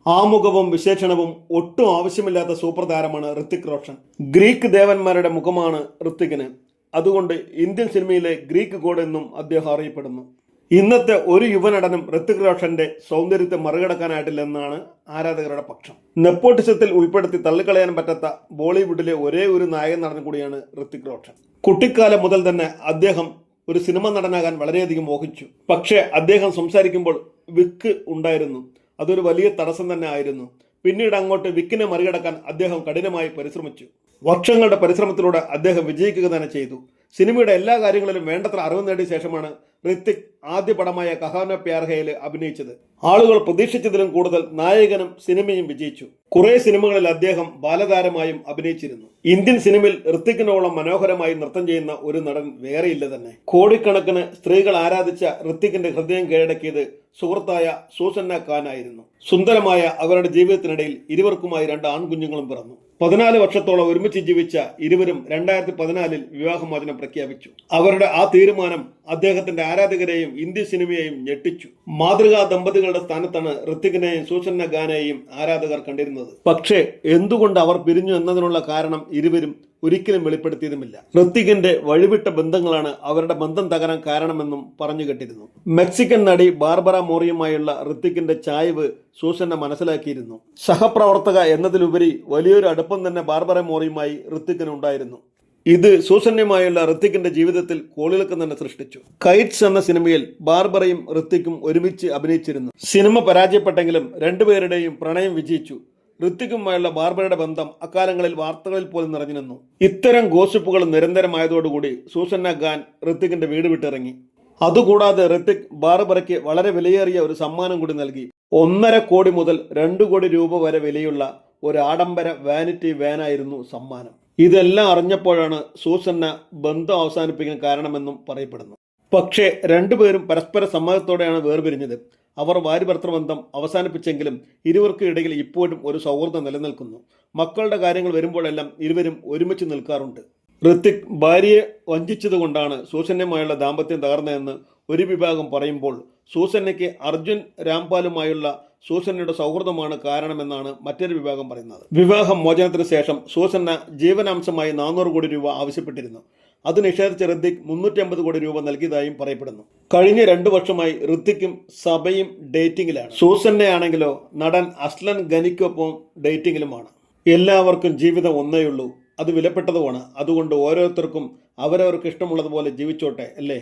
ആമുഖവും വിശേഷണവും ഒട്ടും ആവശ്യമില്ലാത്ത സൂപ്പർ താരമാണ് ഋത്തിക് റോഷൻ. ഗ്രീക്ക് ദേവന്മാരുടെ മുഖമാണ് ഋത്തിക്കിന്. അതുകൊണ്ട് ഇന്ത്യൻ സിനിമയിലെ ഗ്രീക്ക് ഗോഡ് എന്നും അദ്ദേഹം അറിയപ്പെടുന്നു. ഇന്നത്തെ ഒരു യുവനടനും ഋത്തിക് റോഷന്റെ സൗന്ദര്യത്തെ മറികടക്കാനായിട്ടില്ലെന്നാണ് ആരാധകരുടെ പക്ഷം. നെപ്പോട്ടിസത്തിൽ ഉൾപ്പെടുത്തി തള്ളിക്കളയാൻ പറ്റാത്ത ബോളിവുഡിലെ ഒരേ ഒരു നായകൻ നടൻ കൂടിയാണ് ഋത്തിക് റോഷൻ. കുട്ടിക്കാലം മുതൽ തന്നെ അദ്ദേഹം ഒരു സിനിമ നടനാകാൻ വളരെയധികം മോഹിച്ചു. പക്ഷേ അദ്ദേഹം സംസാരിക്കുമ്പോൾ വിക്ക് ഉണ്ടായിരുന്നു. അതൊരു വലിയ തടസ്സം തന്നെ ആയിരുന്നു. പിന്നീട് അങ്ങോട്ട് വിക്കിനെ മറികടക്കാൻ അദ്ദേഹം കഠിനമായി പരിശ്രമിച്ചു. വർഷങ്ങളുടെ പരിശ്രമത്തിലൂടെ അദ്ദേഹം വിജയിക്കുക തന്നെ ചെയ്തു. സിനിമയുടെ എല്ലാ കാര്യങ്ങളിലും വേണ്ടത്ര അറിവ് നേടിയ ശേഷമാണ് ഋത്തിക് ആദ്യ പടമായ കഹാന പ്യാർ ഹൈയിൽ അഭിനയിച്ചത്. ആളുകൾ പ്രതീക്ഷിച്ചതിലും കൂടുതൽ നായകനും സിനിമയും വിജയിച്ചു. കുറെ സിനിമകളിൽ അദ്ദേഹം ബാലതാരമായും അഭിനയിച്ചിരുന്നു. ഇന്ത്യൻ സിനിമയിൽ ഋത്തിക്കിനോളം മനോഹരമായി നൃത്തം ചെയ്യുന്ന ഒരു നടൻ വേറെയില്ല തന്നെ. കോടിക്കണക്കിന് സ്ത്രീകൾ ആരാധിച്ച ഋത്തിക്കിന്റെ ഹൃദയം കീഴടക്കിയത് സുഹൃത്തായ സൂസന്ന ഖാൻ ആയിരുന്നു. സുന്ദരമായ അവരുടെ ജീവിതത്തിനിടയിൽ ഇരുവർക്കുമായി 2 ആൺകുഞ്ഞുങ്ങളും പിറന്നു. 14 വർഷത്തോളം ഒരുമിച്ച് ജീവിച്ച ഇരുവരും 2014 വിവാഹമോചനം പ്രഖ്യാപിച്ചു. അവരുടെ ആ തീരുമാനം അദ്ദേഹത്തിന്റെ ആരാധകരെയും ഇന്ത്യൻ സിനിമയെയും ഞെട്ടിച്ചു. മാതൃകാ ദമ്പതികളുടെ സ്ഥാനത്താണ് ഋത്തിക്കിനെയും സൂസന്ന ഖാനെയും ആരാധകർ കണ്ടിരുന്നത്. പക്ഷേ എന്തുകൊണ്ട് അവർ പിരിഞ്ഞു എന്നതിനുള്ള കാരണം ഇരുവരും ഒരിക്കലും വെളിപ്പെടുത്തിയതുമില്ല. ഋത്തിക്കിന്റെ വഴിവിട്ട ബന്ധങ്ങളാണ് അവരുടെ ബന്ധം തകരാൻ കാരണമെന്നും പറഞ്ഞു കേട്ടിരുന്നു. മെക്സിക്കൻ നടി ബാർബറ മോറിയുമായുള്ള ഋത്തിക്കിന്റെ ചായ്വ് സൂസന്ന മനസ്സിലാക്കിയിരുന്നു. സഹപ്രവർത്തക എന്നതിലുപരി വലിയൊരു അടുപ്പം തന്നെ ബാർബറ മോറിയുമായി ഋത്തിക്കിന് ഉണ്ടായിരുന്നു. ഇത് സൂസന്നയുമായുള്ള ഋത്തിക്കിന്റെ ജീവിതത്തിൽ കോളിളക്കം തന്നെ സൃഷ്ടിച്ചു. കൈറ്റ്സ് എന്ന സിനിമയിൽ ബാർബറയും ഋത്തിക്കും ഒരുമിച്ച് അഭിനയിച്ചിരുന്നു. സിനിമ പരാജയപ്പെട്ടെങ്കിലും രണ്ടുപേരുടെയും പ്രണയം വിജയിച്ചു. ഋത്തിക്കുമായുള്ള ബാർബറയുടെ ബന്ധം അക്കാലങ്ങളിൽ വാർത്തകളിൽ പോലും നിറഞ്ഞു നിന്നു. ഇത്തരം ഗോസിപ്പുകൾ നിരന്തരമായതോടുകൂടി സൂസന്ന ഖാൻ ഋത്തിക്കിന്റെ വീട് വിട്ടിറങ്ങി. അതുകൂടാതെ ഋത്തിക് ബാർബറയ്ക്ക് വളരെ വിലയേറിയ ഒരു സമ്മാനം കൂടി നൽകി. 1.5 കോടി മുതൽ 2 കോടി രൂപ വരെ വിലയുള്ള ഒരു ആഡംബര വാനിറ്റി വാനായിരുന്നു സമ്മാനം. ഇതെല്ലാം അറിഞ്ഞപ്പോഴാണ് സൂസന്ന ബന്ധം അവസാനിപ്പിക്കാൻ കാരണമെന്നും പറയപ്പെടുന്നു. പക്ഷേ രണ്ടുപേരും പരസ്പര സമ്മതത്തോടെയാണ് വേർപിരിഞ്ഞത്. അവർ ഭാര്യ-ഭർത്തൃബന്ധം അവസാനിപ്പിച്ചെങ്കിലും ഇരുവർക്കും ഇടയിൽ ഇപ്പോഴും ഒരു സൗഹൃദം നിലനിൽക്കുന്നു. മക്കളുടെ കാര്യങ്ങൾ വരുമ്പോഴെല്ലാം ഇരുവരും ഒരുമിച്ച് നിൽക്കാറുണ്ട്. ഋത്തിക് ഭാര്യയെ വഞ്ചിച്ചതുകൊണ്ടാണ് സൂസന്നയുമായുള്ള ദാമ്പത്യം തകർന്നതെന്ന് ഒരു വിഭാഗം പറയുമ്പോൾ സൂസന്നയ്ക്ക് അർജുൻ രാംപാലുമായുള്ള സൂസന്നയുടെ സൗഹൃദമാണ് കാരണമെന്നാണ് മറ്റൊരു വിഭാഗം പറയുന്നത്. വിവാഹ മോചനത്തിന് ശേഷം സൂസന്ന ജീവനാംശമായി 400 കോടി രൂപ ആവശ്യപ്പെട്ടിരുന്നു. അത് നിഷേധിച്ച ഋത്തിക് 350 കോടി രൂപ നൽകിയതായും പറയപ്പെടുന്നു. കഴിഞ്ഞ 2 വർഷമായി ഋത്തിക്കും സഭയും ഡേറ്റിംഗിലാണ്. സൂസന്നയാണെങ്കിലോ നടൻ അസ്ലൻ ഗനിക്കൊപ്പം ഡേറ്റിംഗിലുമാണ്. എല്ലാവർക്കും ജീവിതം ഒന്നേയുള്ളൂ, അത് വിലപ്പെട്ടതുമാണ്. അതുകൊണ്ട് ഓരോരുത്തർക്കും അവരവർക്ക് ഇഷ്ടമുള്ളതുപോലെ ജീവിച്ചോട്ടെ, അല്ലേ?